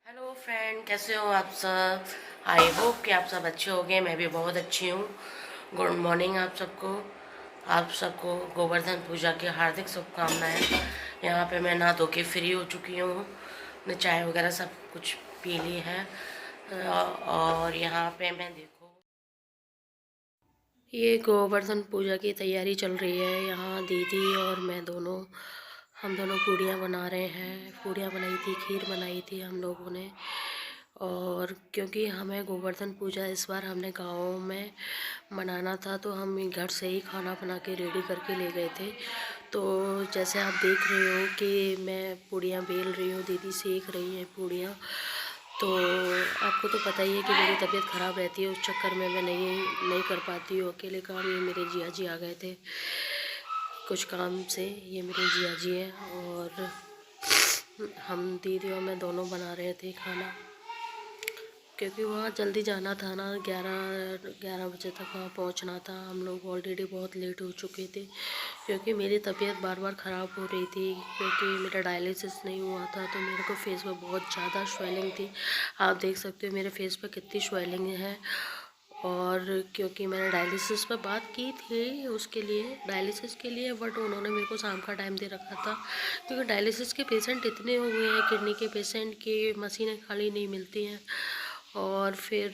Hello friend, कैसे हो आप सब। आई होप कि आप सब अच्छे होंगे। मैं भी बहुत अच्छी हूँ। गुड मॉर्निंग आप सबको गोवर्धन पूजा की हार्दिक शुभकामनाएं। यहाँ पे मैं नहा धो के फ्री हो चुकी हूँ। मैं चाय वगैरह सब कुछ पी ली है। और यहाँ पे मैं देखो, ये गोवर्धन पूजा की तैयारी चल रही है। यहाँ दीदी और मैं दोनों, हम दोनों पूड़ियाँ बना रहे हैं। पूड़ियाँ बनाई थी, खीर बनाई थी हम लोगों ने। और क्योंकि हमें गोवर्धन पूजा इस बार हमने गाँव में मनाना था, तो हम घर से ही खाना बना के रेडी करके ले गए थे। तो जैसे आप देख रहे हो कि मैं पूड़ियाँ बेल रही हूँ, दीदी सेक रही है पूड़ियाँ। तो आपको तो पता ही है कि मेरी तबीयत ख़राब रहती है, उस चक्कर में मैं नहीं कर पाती हूँ अकेले काम। ये मेरे जिया जी आ गए थे कुछ काम से। ये मेरे जिया जी हैं और हम दीदी और मैं दोनों बना रहे थे खाना, क्योंकि वहाँ जल्दी जाना था ना। 11 बजे तक वहाँ पहुँचना था। हम लोग ऑलरेडी बहुत लेट हो चुके थे, क्योंकि मेरी तबीयत बार बार ख़राब हो रही थी। क्योंकि मेरा डायलिसिस नहीं हुआ था, तो मेरे को फेस पे बहुत ज़्यादा स्वेलिंग थी। आप देख सकते हो मेरे फेस पे कितनी स्वेलिंग है। और क्योंकि मैंने डायलिसिस पर बात की थी, उसके लिए डायलिसिस के लिए, बट उन्होंने मेरे को शाम का टाइम दे रखा था। क्योंकि डायलिसिस के पेशेंट इतने हो गए हैं, किडनी के पेशेंट की मशीनें खाली नहीं मिलती हैं। और फिर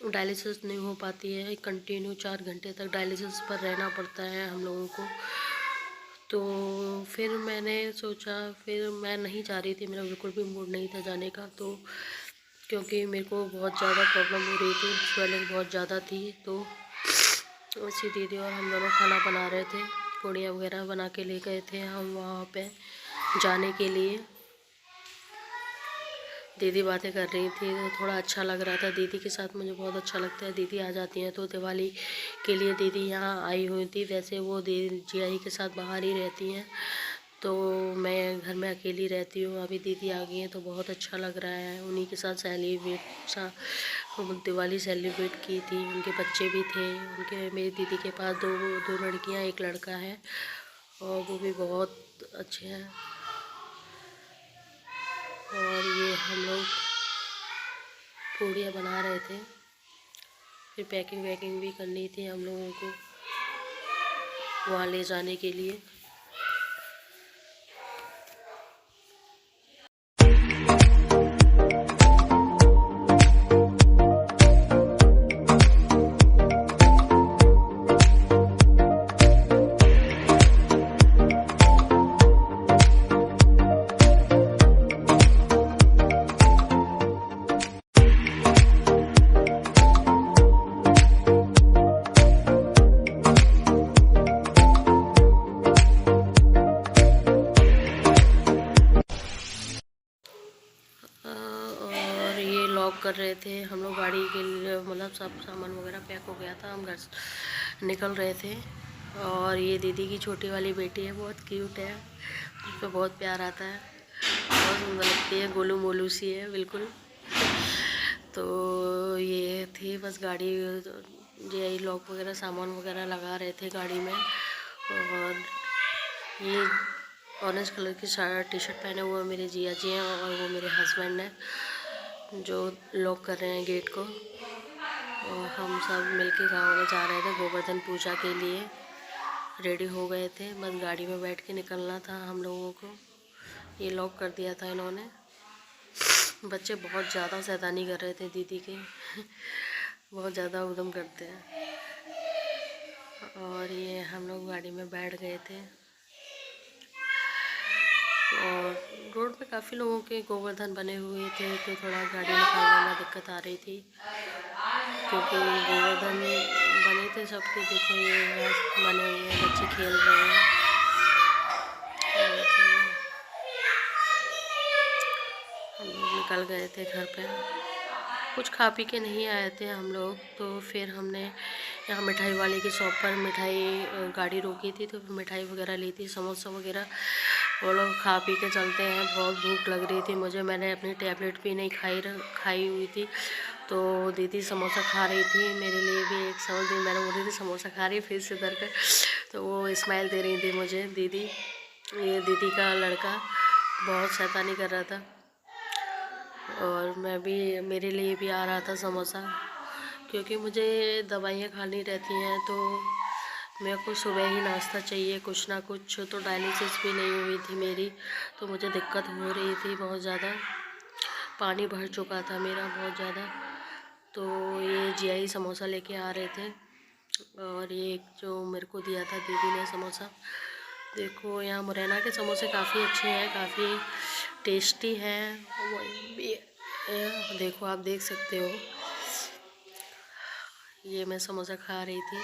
डायलिसिस नहीं हो पाती है, कंटिन्यू 4 घंटे तक डायलिसिस पर रहना पड़ता है हम लोगों को। तो फिर मैंने सोचा, फिर मैं नहीं जा रही थी, मेरा बिल्कुल भी मूड नहीं था जाने का। तो क्योंकि मेरे को बहुत ज़्यादा प्रॉब्लम हो रही थी, स्वेलिंग बहुत ज़्यादा थी। तो उसी दीदी और हम दोनों खाना बना रहे थे, पूड़ियाँ वगैरह बना के ले गए थे हम वहाँ पे जाने के लिए। दीदी बातें कर रही थी तो थोड़ा अच्छा लग रहा था। दीदी के साथ मुझे बहुत अच्छा लगता है। दीदी आ जाती हैं तो दिवाली के लिए दीदी यहाँ आई हुई थी। वैसे वो दीदी जियाई के साथ बाहर ही रहती हैं, तो मैं घर में अकेली रहती हूँ। अभी दीदी आ गई हैं तो बहुत अच्छा लग रहा है। उन्हीं के साथ दिवाली सेलिब्रेट की थी। उनके बच्चे भी थे, उनके मेरी दीदी के पास दो लड़कियाँ एक लड़का है, और वो भी बहुत अच्छे हैं। और ये हम लोग पूड़ियाँ बना रहे थे। फिर पैकिंग वैकिंग भी करनी थी हम लोगों को वहाँ ले जाने के लिए। और ये लॉक कर रहे थे हम लोग गाड़ी के लिए, मतलब सब सामान वगैरह पैक हो गया था, हम घर से निकल रहे थे। और ये दीदी की छोटी वाली बेटी है, बहुत क्यूट है, उस पर बहुत प्यार आता है, बहुत सुंदर लगती है, गोलू मोलू सी है बिल्कुल। तो ये थी बस गाड़ी, ये लॉक वगैरह सामान वगैरह लगा रहे थे गाड़ी में। और ये ऑरेंज कलर की टी शर्ट पहने हुए मेरे जिया जी हैं, और वो मेरे हस्बैंड हैं जो लॉक कर रहे हैं गेट को। और हम सब मिलके गाँव में जा रहे थे गोवर्धन पूजा के लिए। रेडी हो गए थे, बस गाड़ी में बैठ के निकलना था हम लोगों को। ये लॉक कर दिया था इन्होंने। बच्चे बहुत ज़्यादा शैतानी कर रहे थे दीदी के बहुत ज़्यादा उद्यम करते हैं। और ये हम लोग गाड़ी में बैठ गए थे। और रोड पे काफ़ी लोगों के गोवर्धन बने हुए थे, तो थोड़ा गाड़ी निकालने में दिक्कत आ रही थी, क्योंकि गोवर्धन बने थे सबके। देखो ये बने हुए हैं, बच्चे खेल रहे हैं। हम लोग निकल गए थे घर पे, कुछ खा पी के नहीं आए थे हम लोग। तो फिर हमने यहाँ मिठाई वाले की शॉप पर गाड़ी रोकी थी, तो फिर मिठाई वगैरह ली थी, समोसा वगैरह। वो लोग खा पी के चलते हैं। बहुत भूख लग रही थी मुझे, मैंने अपनी टैबलेट भी नहीं खाई हुई थी। तो दीदी समोसा खा रही थी, मेरे लिए भी एक समोसा दी। मैंने बोली थी समोसा खा रही, फिर से इधर कर, तो वो स्माइल दे रही थी मुझे दीदी। ये दीदी का लड़का बहुत शैतानी कर रहा था। और मैं भी, मेरे लिए भी आ रहा था समोसा, क्योंकि मुझे दवाइयाँ खानी रहती हैं तो मेरे को सुबह ही नाश्ता चाहिए कुछ ना कुछ। तो डायलिसिस भी नहीं हुई थी मेरी, तो मुझे दिक्कत हो रही थी बहुत ज़्यादा, पानी भर चुका था मेरा बहुत ज़्यादा। तो ये जीआई समोसा लेके आ रहे थे, और ये एक जो मेरे को दिया था दीदी ने समोसा, देखो यहाँ मुरैना के समोसे काफ़ी अच्छे हैं, काफ़ी टेस्टी हैं। देखो आप देख सकते हो, ये मैं समोसा खा रही थी,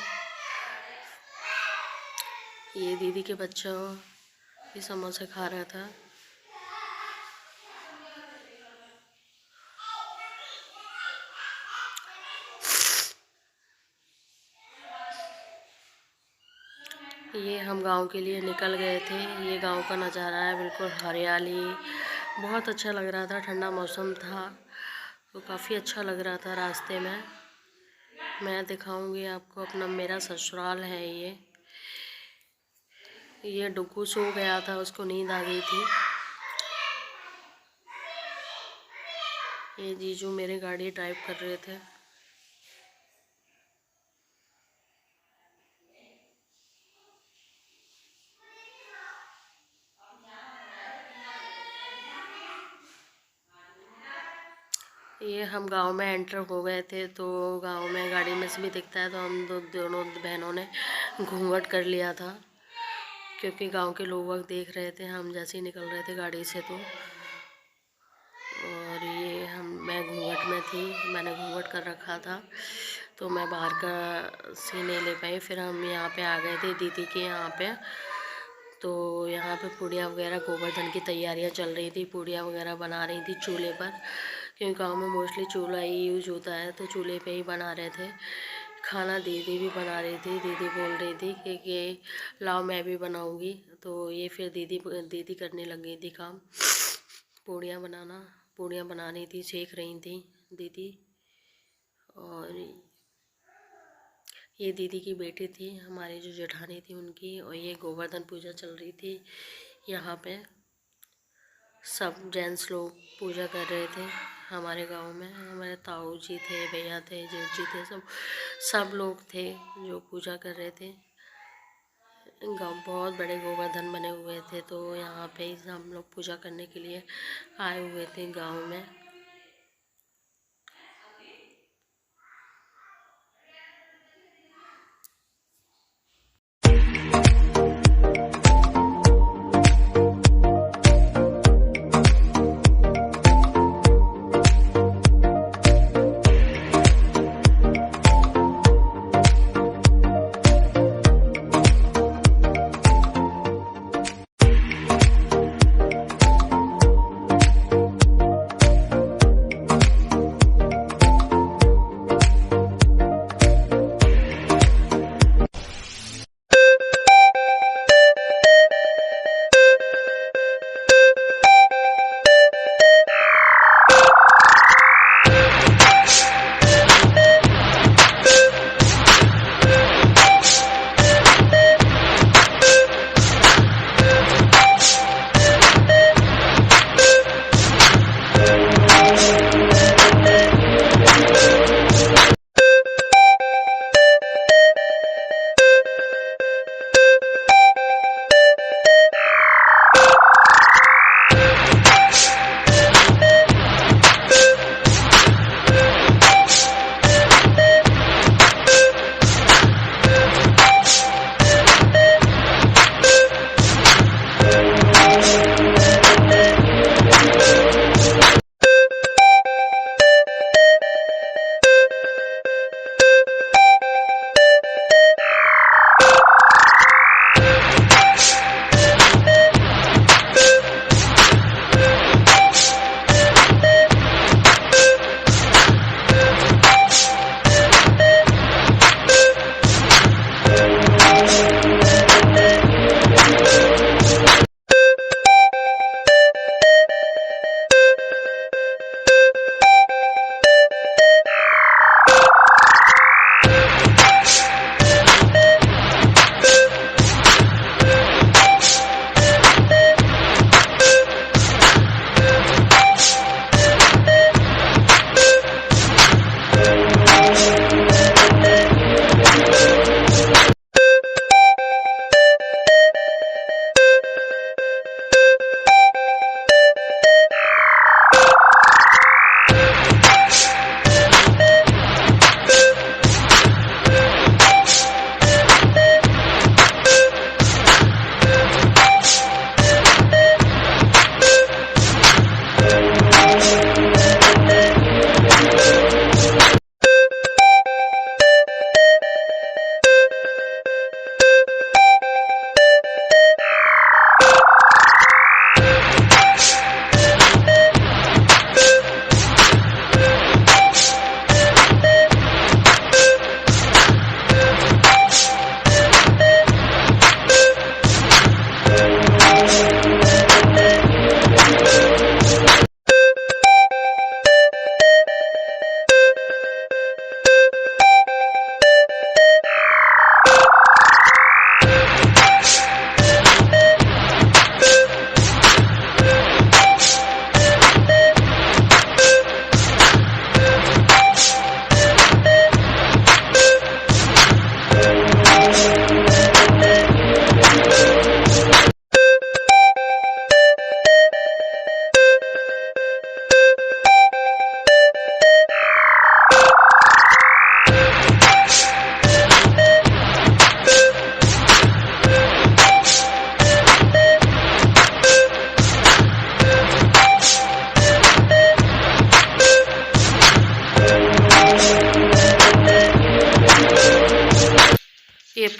ये दीदी के बच्चा ये समोसा खा रहा था। ये हम गांव के लिए निकल गए थे, ये गांव का नज़ारा है, बिल्कुल हरियाली, बहुत अच्छा लग रहा था, ठंडा मौसम था तो काफ़ी अच्छा लग रहा था। रास्ते में मैं दिखाऊंगी आपको अपना, मेरा ससुराल है ये डुग्गू सो गया था, उसको नींद आ गई थी। ये जीजू मेरे गाड़ी ड्राइव कर रहे थे। ये हम गांव में एंटर हो गए थे, तो गांव में गाड़ी में से भी दिखता है, तो हम दोनों बहनों ने घूंघट कर लिया था, क्योंकि गांव के लोग देख रहे थे हम जैसे ही निकल रहे थे गाड़ी से। तो और ये मैं घूंघट में थी, मैंने घूंघट कर रखा था, तो मैं बाहर का सीन नहीं ले पाई। फिर हम यहाँ पे आ गए थे दीदी के यहाँ पे, तो यहाँ पे पूड़ियाँ वगैरह, गोवर्धन की तैयारियाँ चल रही थी, पूड़ियाँ वगैरह बना रही थी चूल्हे पर, क्योंकि गांव में मोस्टली चूल्हा ही यूज होता है, तो चूल्हे पे ही बना रहे थे खाना। दीदी भी बना रही थी, दीदी बोल रही थी कि लाओ मैं भी बनाऊंगी, तो ये फिर दीदी करने लग गई थी काम, पूड़ियाँ बना रही थी, सेक रही थी दीदी। और ये दीदी की बेटी थी, हमारी जो जेठानी थी उनकी, और ये गोवर्धन पूजा चल रही थी यहाँ पे। सब जेंट्स लोग पूजा कर रहे थे हमारे गांव में, हमारे ताऊ जी थे, भैया थे, जेठ जी थे, सब लोग थे जो पूजा कर रहे थे। गांव बहुत बड़े गोवर्धन बने हुए थे, तो यहाँ पे हम लोग पूजा करने के लिए आए हुए थे गांव में।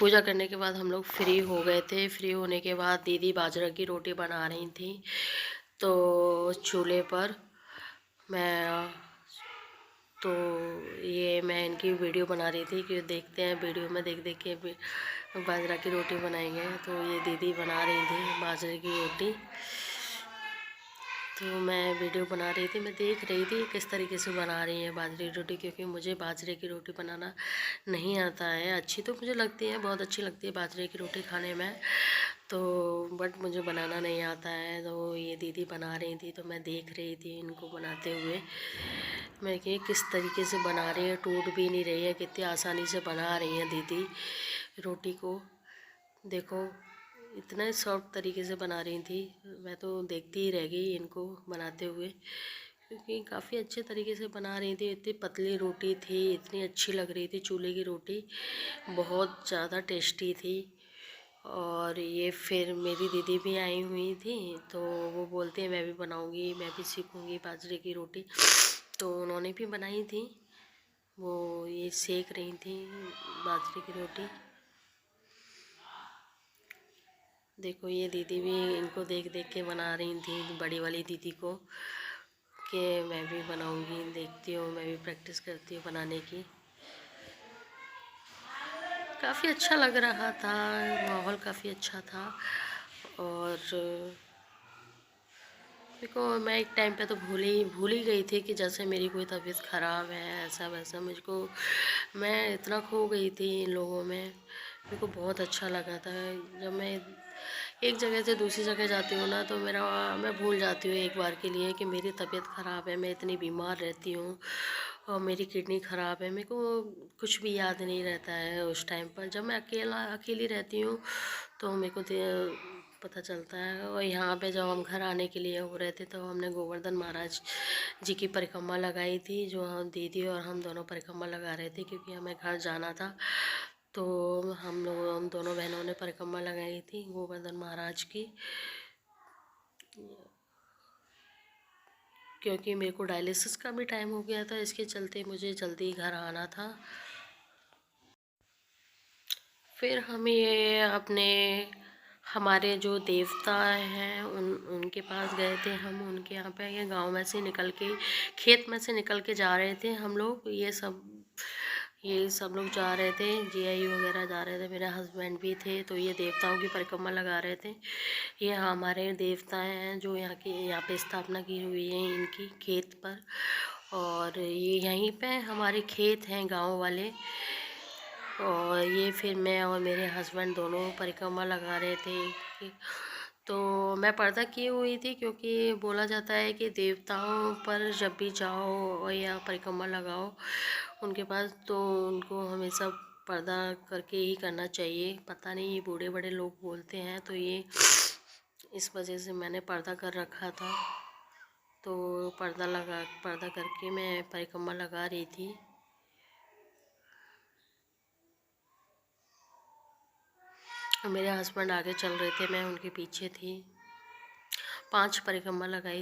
पूजा करने के बाद हम लोग फ्री हो गए थे। फ्री होने के बाद दीदी बाजरा की रोटी बना रही थी, तो चूल्हे पर मैं तो ये मैं इनकी वीडियो बना रही थी कि देखते हैं वीडियो में देख देख के बाजरा की रोटी बनाएंगे। तो ये दीदी बना रही थी बाजरे की रोटी, तो मैं वीडियो बना रही थी, मैं देख रही थी किस तरीके से बना रही है बाजरे की रोटी, क्योंकि मुझे बाजरे की रोटी बनाना नहीं आता है। अच्छी तो मुझे लगती है, बहुत अच्छी लगती है बाजरे की रोटी खाने में, तो बट मुझे बनाना नहीं आता है। तो ये दीदी बना रही थी, तो मैं देख रही थी इनको बनाते हुए। मैं कि किस तरीके से बना रही है, टूट भी नहीं रही है, कितनी आसानी से बना रही हैं दीदी रोटी को। देखो इतना सॉफ्ट तरीके से बना रही थी, मैं तो देखती ही रह गई इनको बनाते हुए, क्योंकि काफ़ी अच्छे तरीके से बना रही थी। इतनी पतली रोटी थी, इतनी अच्छी लग रही थी चूल्हे की रोटी, बहुत ज़्यादा टेस्टी थी। और ये फिर मेरी दीदी भी आई हुई थी, तो वो बोलते हैं मैं भी बनाऊंगी, मैं भी सीखूंगी बाजरे की रोटी, तो उन्होंने भी बनाई थी। वो ये सेक रही थी बाजरे की रोटी। देखो ये दीदी भी इनको देख देख के बना रही थी, बड़ी वाली दीदी को, कि मैं भी बनाऊंगी, देखती हूँ, मैं भी प्रैक्टिस करती हूँ बनाने की। काफ़ी अच्छा लग रहा था, माहौल काफ़ी अच्छा था। और देखो मैं एक टाइम पे तो भूल ही गई थी कि जैसे मेरी कोई तबीयत ख़राब है, ऐसा वैसा मुझको, मैं इतना खो गई थी इन लोगों में। मेरे को बहुत अच्छा लगा था। जब मैं एक जगह से दूसरी जगह जाती हूँ ना, तो मैं भूल जाती हूँ एक बार के लिए कि मेरी तबीयत ख़राब है, मैं इतनी बीमार रहती हूँ और मेरी किडनी ख़राब है। मेरे को कुछ भी याद नहीं रहता है उस टाइम पर। जब मैं अकेली रहती हूँ तो मेरे को पता चलता है। और यहाँ पे जब हम घर आने के लिए हो रहे थे, तो हमने गोवर्धन महाराज जी की परिक्रमा लगाई थी, जो हम दीदी और हम दोनों परिक्रमा लगा रहे थे, क्योंकि हमें घर जाना था। तो हम दोनों बहनों ने परिक्रमा लगाई थी गोवर्धन महाराज की, क्योंकि मेरे को डायलिसिस का भी टाइम हो गया था, इसके चलते मुझे जल्दी घर आना था। फिर हम ये अपने हमारे जो देवता हैं उनके पास गए थे हम। उनके यहाँ पे ये गांव में से निकल के, खेत में से निकल के जा रहे थे हम लोग, ये सब लोग जा रहे थे, जीआई वगैरह जा रहे थे, मेरे हस्बैंड भी थे। तो ये देवताओं की परिक्रमा लगा रहे थे। ये हमारे देवता हैं जो यहाँ पे स्थापना की हुई है इनकी खेत पर। और ये यहीं पे हमारे खेत हैं गांव वाले। और ये फिर मैं और मेरे हस्बैंड दोनों परिक्रमा लगा रहे थे। तो मैं पर्दा किए हुई थी, क्योंकि बोला जाता है कि देवताओं पर जब भी जाओ या परिक्रमा लगाओ उनके पास, तो उनको हमेशा पर्दा करके ही करना चाहिए। पता नहीं ये बूढ़े बड़े लोग बोलते हैं, तो ये इस वजह से मैंने पर्दा कर रखा था। तो पर्दा करके मैं परिक्रमा लगा रही थी। मेरे हस्बैंड आगे चल रहे थे, मैं उनके पीछे थी। 5 परिक्रमा लगाई।